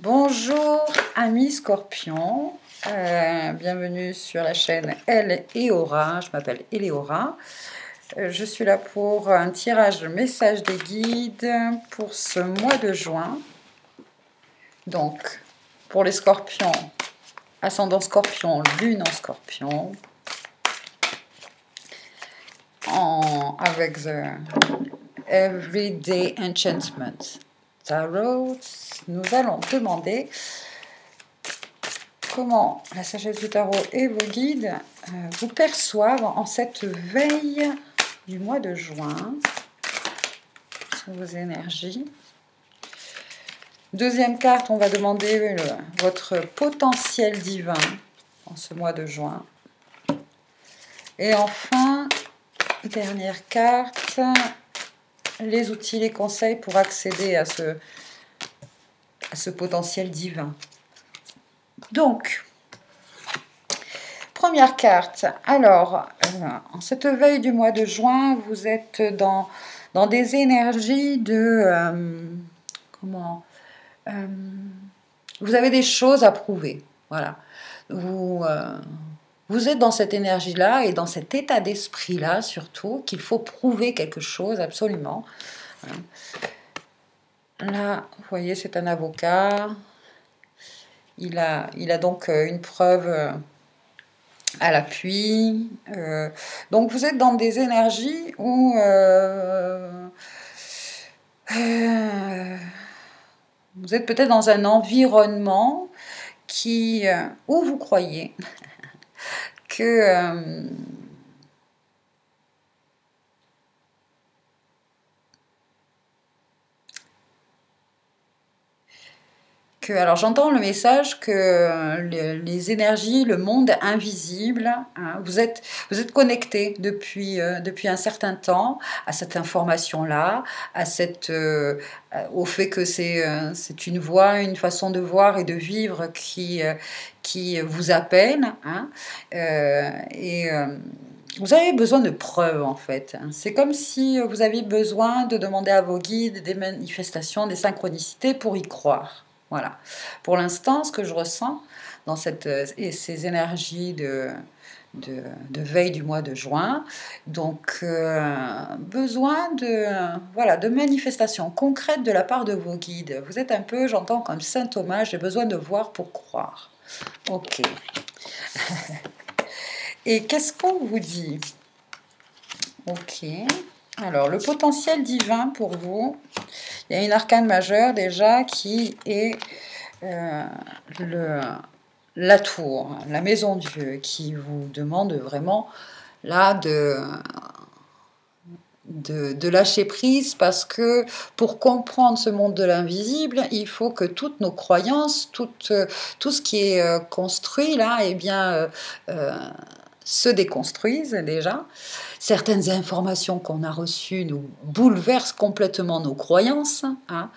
Bonjour amis scorpions, bienvenue sur la chaîne Elle et Aura, je m'appelle Eleora. Je suis là pour un tirage de messages des guides pour ce mois de juin. Donc, pour les scorpions, ascendant scorpion, lune en scorpion, avec The Everyday Enchantment Tarot, nous allons demander comment la sagesse du tarot et vos guides vous perçoivent en cette veille du mois de juin sur vos énergies. Deuxième carte, on va demander votre potentiel divin en ce mois de juin. Et enfin, dernière carte, les outils, les conseils pour accéder à ce potentiel divin. Donc, première carte. Alors, en cette veille du mois de juin, vous êtes dans des énergies de... vous avez des choses à prouver. Voilà. Vous êtes dans cette énergie-là et dans cet état d'esprit-là, surtout, qu'il faut prouver quelque chose, absolument. Voilà. Là, vous voyez, c'est un avocat. Il a donc une preuve à l'appui. Donc, vous êtes dans des énergies où vous êtes peut-être dans un environnement où vous croyez que alors j'entends le message que les énergies, le monde invisible, hein, vous êtes connecté depuis un certain temps à cette information-là, au fait que c'est une voie, une façon de voir et de vivre qui vous appelle, hein, vous avez besoin de preuves, en fait. C'est comme si vous aviez besoin de demander à vos guides des manifestations, des synchronicités pour y croire. Voilà. Pour l'instant, ce que je ressens dans ces énergies de veille du mois de juin, donc besoin de manifestations concrètes de la part de vos guides. Vous êtes un peu, j'entends, comme Saint Thomas, j'ai besoin de voir pour croire. Ok. Et qu'est-ce qu'on vous dit? Ok. Alors, le potentiel divin pour vous, il y a une arcane majeure déjà qui est la tour, la maison Dieu, qui vous demande vraiment là de lâcher prise, parce que pour comprendre ce monde de l'invisible, il faut que toutes nos croyances, tout ce qui est construit là, eh bien, se déconstruisent déjà. Certaines informations qu'on a reçues nous bouleversent complètement nos croyances. Hein.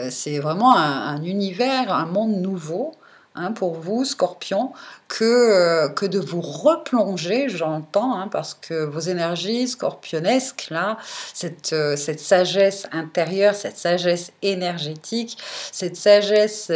C'est vraiment un univers, un monde nouveau, hein, pour vous, Scorpion, que de vous replonger, j'entends, hein, parce que vos énergies scorpionesques, là, cette sagesse intérieure, cette sagesse énergétique, cette sagesse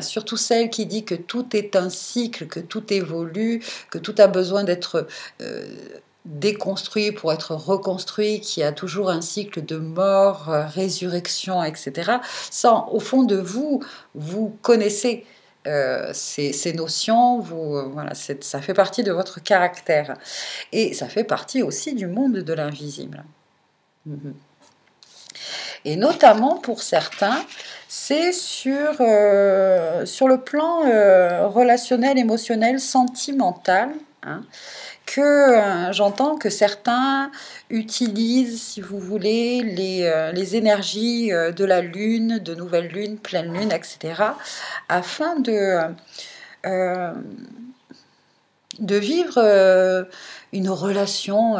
surtout celle qui dit que tout est un cycle, que tout évolue, que tout a besoin d'être déconstruit pour être reconstruit, qui a toujours un cycle de mort, résurrection, etc. Ça, au fond de vous, vous connaissez ces notions, voilà, ça fait partie de votre caractère. Et ça fait partie aussi du monde de l'invisible. Et notamment pour certains, c'est sur le plan relationnel, émotionnel, sentimental, hein, que j'entends que certains utilisent, si vous voulez, les énergies de la lune, de nouvelle lune, pleine lune, etc., afin de vivre une relation,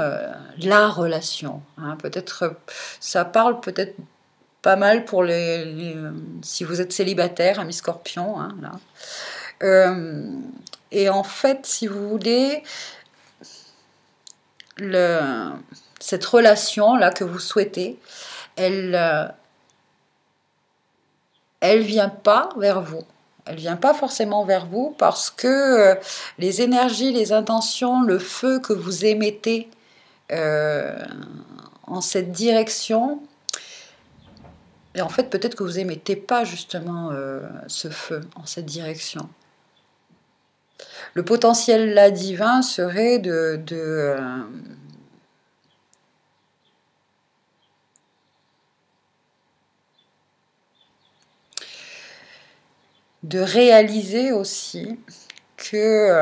la relation. Hein, peut-être, ça parle peut-être pas mal pour si vous êtes célibataire, amis scorpions, hein, là. Et en fait, si vous voulez, cette relation là que vous souhaitez, elle elle vient pas vers vous. Elle vient pas forcément vers vous parce que les énergies, les intentions, le feu que vous émettez en cette direction, et en fait peut-être que vous émettez pas justement ce feu en cette direction. Le potentiel là divin serait de réaliser aussi que...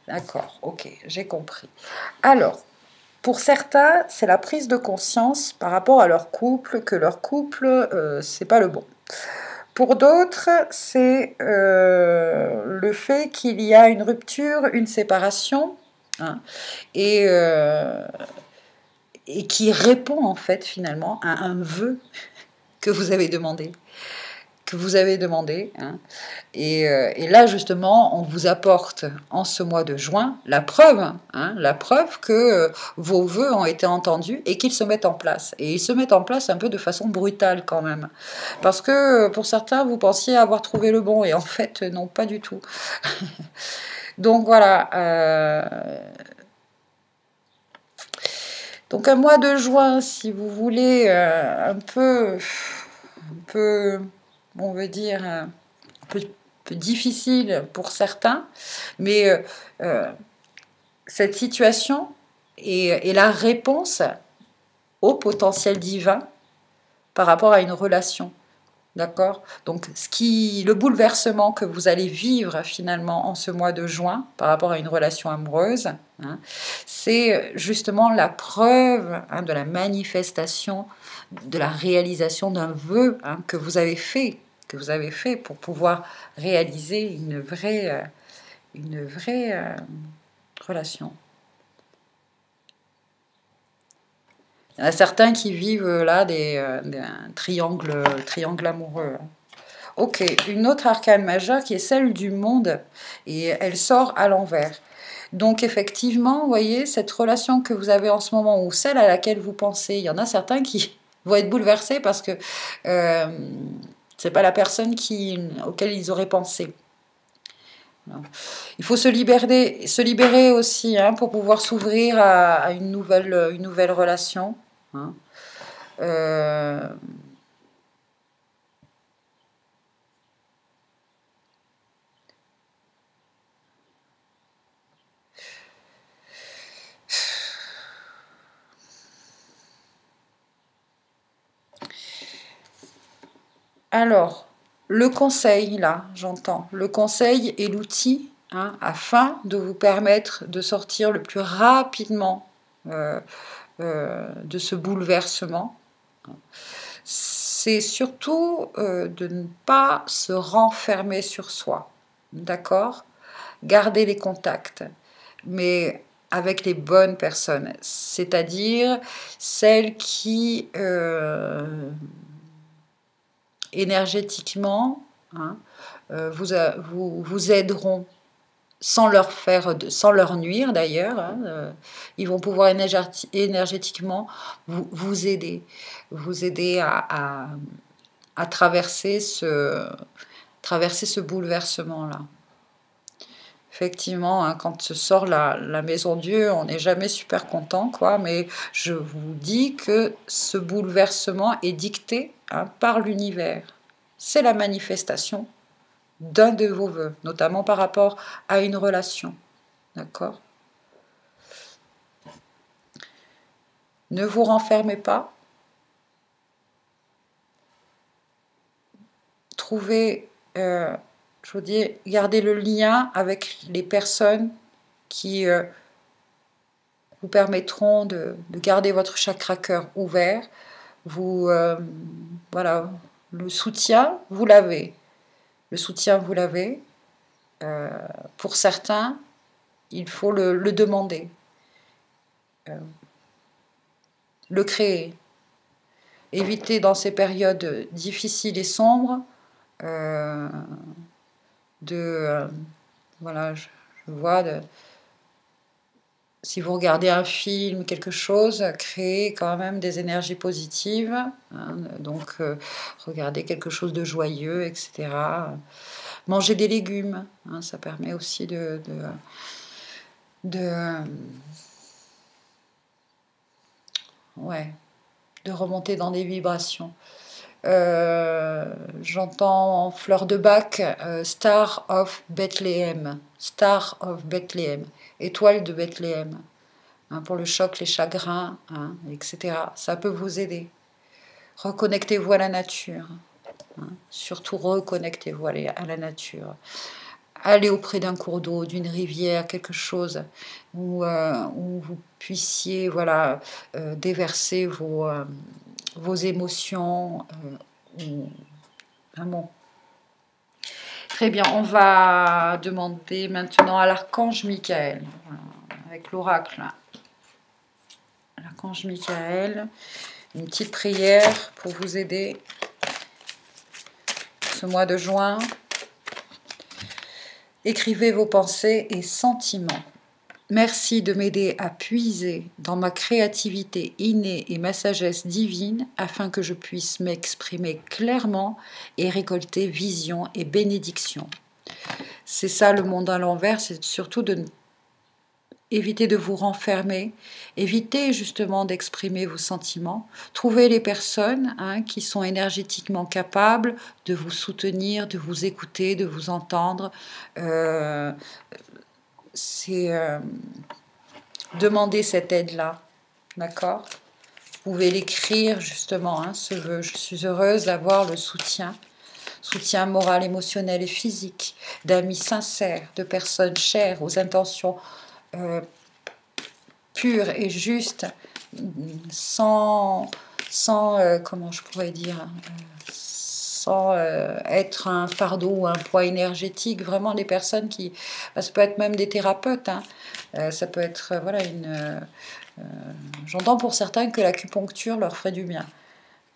D'accord, ok, j'ai compris. Alors, pour certains, c'est la prise de conscience par rapport à leur couple, que leur couple, c'est pas le bon. Pour d'autres, c'est le fait qu'il y a une rupture, une séparation, hein, et qui répond en fait finalement à un vœu que vous avez demandé. Hein. Et là, justement, on vous apporte en ce mois de juin la preuve que vos vœux ont été entendus et qu'ils se mettent en place. Et ils se mettent en place un peu de façon brutale quand même. Parce que pour certains, vous pensiez avoir trouvé le bon et en fait, non, pas du tout. Donc voilà. Donc un mois de juin, si vous voulez, un peu, on veut dire, un peu difficile pour certains, mais cette situation est la réponse au potentiel divin par rapport à une relation. D'accord? Donc, le bouleversement que vous allez vivre finalement en ce mois de juin par rapport à une relation amoureuse, hein, c'est justement la preuve de la manifestation, de la réalisation d'un vœu que vous avez fait pour pouvoir réaliser une vraie relation. Il y en a certains qui vivent là des triangles amoureux. Ok, une autre arcane majeure qui est celle du monde et elle sort à l'envers. Donc effectivement, vous voyez, cette relation que vous avez en ce moment ou celle à laquelle vous pensez, il y en a certains qui vont être bouleversés parce que c'est pas la personne auquel ils auraient pensé. Il faut se libérer aussi pour pouvoir s'ouvrir à une nouvelle relation. Hein. Alors, le conseil, là, j'entends, le conseil est l'outil afin de vous permettre de sortir le plus rapidement de ce bouleversement. C'est surtout de ne pas se renfermer sur soi, d'accord? Garder les contacts, mais avec les bonnes personnes, c'est-à-dire celles qui énergétiquement vous aideront sans leur nuire d'ailleurs. Ils vont pouvoir énergétiquement vous aider à traverser ce bouleversement-là. Effectivement, quand se sort la maison Dieu, on n'est jamais super content, quoi. Mais je vous dis que ce bouleversement est dicté par l'univers. C'est la manifestation d'un de vos vœux, notamment par rapport à une relation. D'accord? Ne vous renfermez pas. Trouvez, je vous dis, gardez le lien avec les personnes qui vous permettront de garder votre chakra cœur ouvert. Voilà, le soutien, vous l'avez. Pour certains, il faut le demander, le créer. Évitez dans ces périodes difficiles et sombres voilà, je vois si vous regardez un film, quelque chose, créez quand même des énergies positives. Hein, donc, regardez quelque chose de joyeux, etc. Mangez des légumes, hein, ça permet aussi ouais, de remonter dans des vibrations. J'entends Fleur de Bac, Star of Bethlehem, Star of Bethlehem, étoile de Bethléem, hein, pour le choc, les chagrins, hein, etc. Ça peut vous aider. Reconnectez-vous à la nature, hein, surtout reconnectez-vous à la nature. Allez auprès d'un cours d'eau, d'une rivière, quelque chose où vous puissiez, voilà, déverser vos émotions. Vraiment. Très bien, on va demander maintenant à l'archange Michael, voilà, avec l'oracle. L'archange Michael, une petite prière pour vous aider ce mois de juin. Écrivez vos pensées et sentiments. Merci de m'aider à puiser dans ma créativité innée et ma sagesse divine afin que je puisse m'exprimer clairement et récolter vision et bénédiction. C'est ça le monde à l'envers, c'est surtout de éviter de vous renfermer, évitez justement d'exprimer vos sentiments, trouvez les personnes, hein, qui sont énergétiquement capables de vous soutenir, de vous écouter, de vous entendre. C'est demander cette aide-là, d'accord? Vous pouvez l'écrire justement, hein, ce vœu. Je suis heureuse d'avoir le soutien moral, émotionnel et physique, d'amis sincères, de personnes chères, aux intentions pures et justes, sans comment je pourrais dire, sans être un fardeau ou un poids énergétique. Vraiment des personnes qui, ça peut être même des thérapeutes, hein, ça peut être voilà j'entends pour certains que l'acupuncture leur ferait du bien.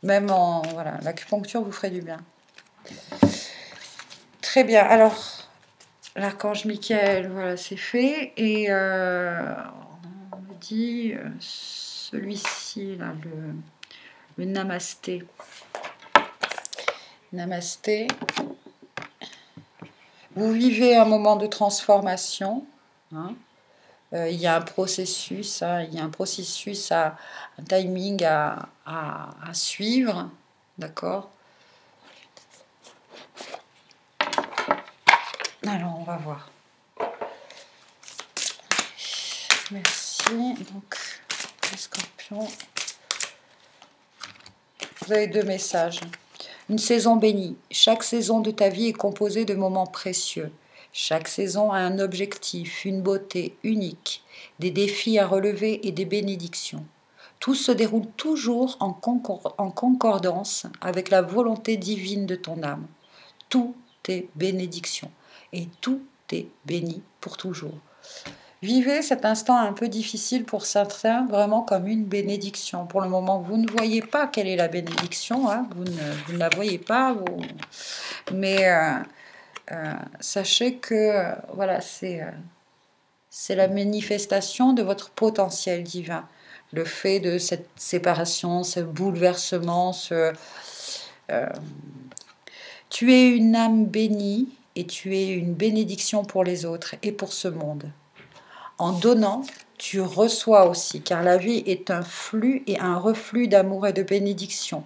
Même voilà, l'acupuncture vous ferait du bien. Très bien. Alors, l'archange Michael, voilà, c'est fait. Et on me dit celui-ci, là, le namasté. Namasté. Vous vivez un moment de transformation. Hein. Il y a un processus, hein, il y a un processus, un timing à suivre. D'accord? Alors, on va voir. Merci. Donc, les scorpions. Vous avez 2 messages. Une saison bénie. Chaque saison de ta vie est composée de moments précieux. Chaque saison a un objectif, une beauté unique, des défis à relever et des bénédictions. Tout se déroule toujours en concordance avec la volonté divine de ton âme. Tout est bénédiction et tout est béni pour toujours. Vivez cet instant un peu difficile pour certains, vraiment comme une bénédiction. Pour le moment, vous ne voyez pas quelle est la bénédiction, hein, vous ne la voyez pas, mais sachez que voilà, c'est la manifestation de votre potentiel divin. Le fait de cette séparation, ce bouleversement, tu es une âme bénie et tu es une bénédiction pour les autres et pour ce monde. En donnant, tu reçois aussi, car la vie est un flux et un reflux d'amour et de bénédiction.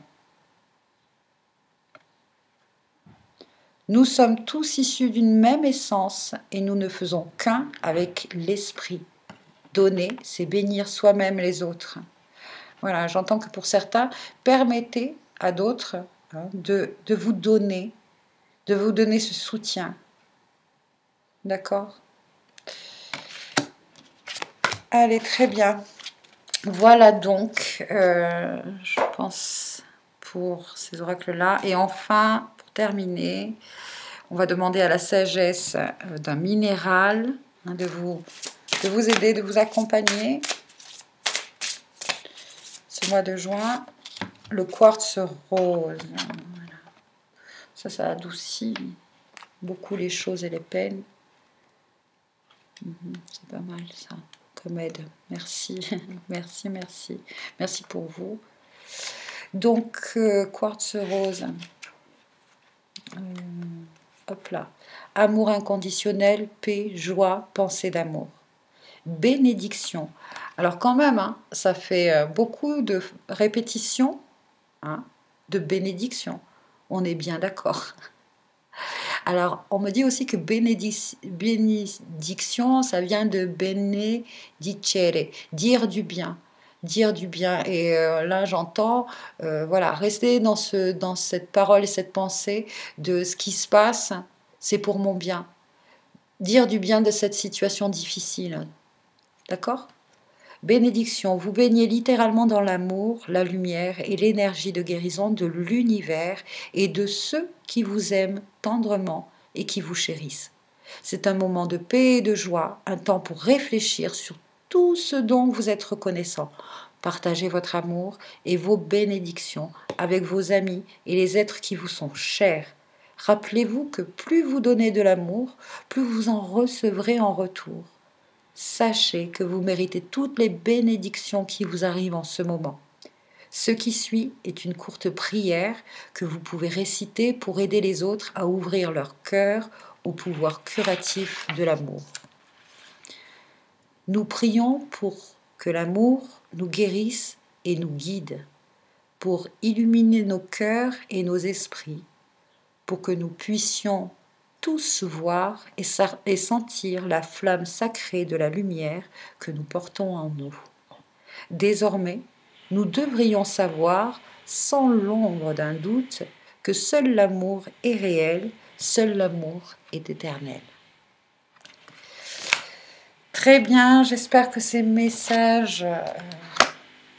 Nous sommes tous issus d'une même essence et nous ne faisons qu'un avec l'esprit. Donner, c'est bénir soi-même les autres. Voilà, j'entends que pour certains, permettez à d'autres, hein, de vous donner ce soutien. D'accord ? Allez, très bien. Voilà donc, je pense, pour ces oracles-là. Et enfin, pour terminer, on va demander à la sagesse d'un minéral, hein, de vous aider, de vous accompagner ce mois de juin. Le quartz rose. Voilà. Ça adoucit beaucoup les choses et les peines. C'est pas mal ça. comme aide. Merci, merci, merci. Merci pour vous. Donc, quartz rose. Hop là. Amour inconditionnel, paix, joie, pensée d'amour. Bénédiction. Alors quand même, hein, ça fait beaucoup de répétitions, hein, de bénédiction. On est bien d'accord. Alors, on me dit aussi que bénédiction, ça vient de benedicere, dire du bien. Dire du bien. Et là, j'entends, voilà, rester dans cette parole et cette pensée de ce qui se passe, c'est pour mon bien. Dire du bien de cette situation difficile. D'accord ? Bénédiction, vous baignez littéralement dans l'amour, la lumière et l'énergie de guérison de l'univers et de ceux qui vous aiment tendrement et qui vous chérissent. C'est un moment de paix et de joie, un temps pour réfléchir sur tout ce dont vous êtes reconnaissant. Partagez votre amour et vos bénédictions avec vos amis et les êtres qui vous sont chers. Rappelez-vous que plus vous donnez de l'amour, plus vous en recevrez en retour. Sachez que vous méritez toutes les bénédictions qui vous arrivent en ce moment. Ce qui suit est une courte prière que vous pouvez réciter pour aider les autres à ouvrir leur cœur au pouvoir curatif de l'amour. Nous prions pour que l'amour nous guérisse et nous guide, pour illuminer nos cœurs et nos esprits, pour que nous puissions tous voir et sentir la flamme sacrée de la lumière que nous portons en nous. Désormais, nous devrions savoir, sans l'ombre d'un doute, que seul l'amour est réel, seul l'amour est éternel. Très bien, j'espère que ces messages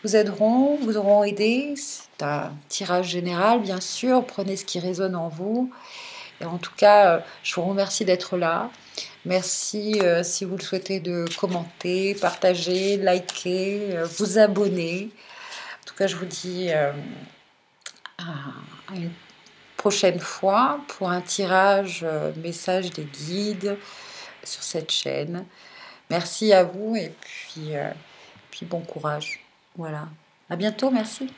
vous aideront, vous auront aidé. C'est un tirage général, bien sûr, prenez ce qui résonne en vous. Et en tout cas, je vous remercie d'être là. Merci, si vous le souhaitez, de commenter, partager, liker, vous abonner. En tout cas, je vous dis à une prochaine fois pour un tirage message des guides sur cette chaîne. Merci à vous et puis bon courage. Voilà. À bientôt, merci.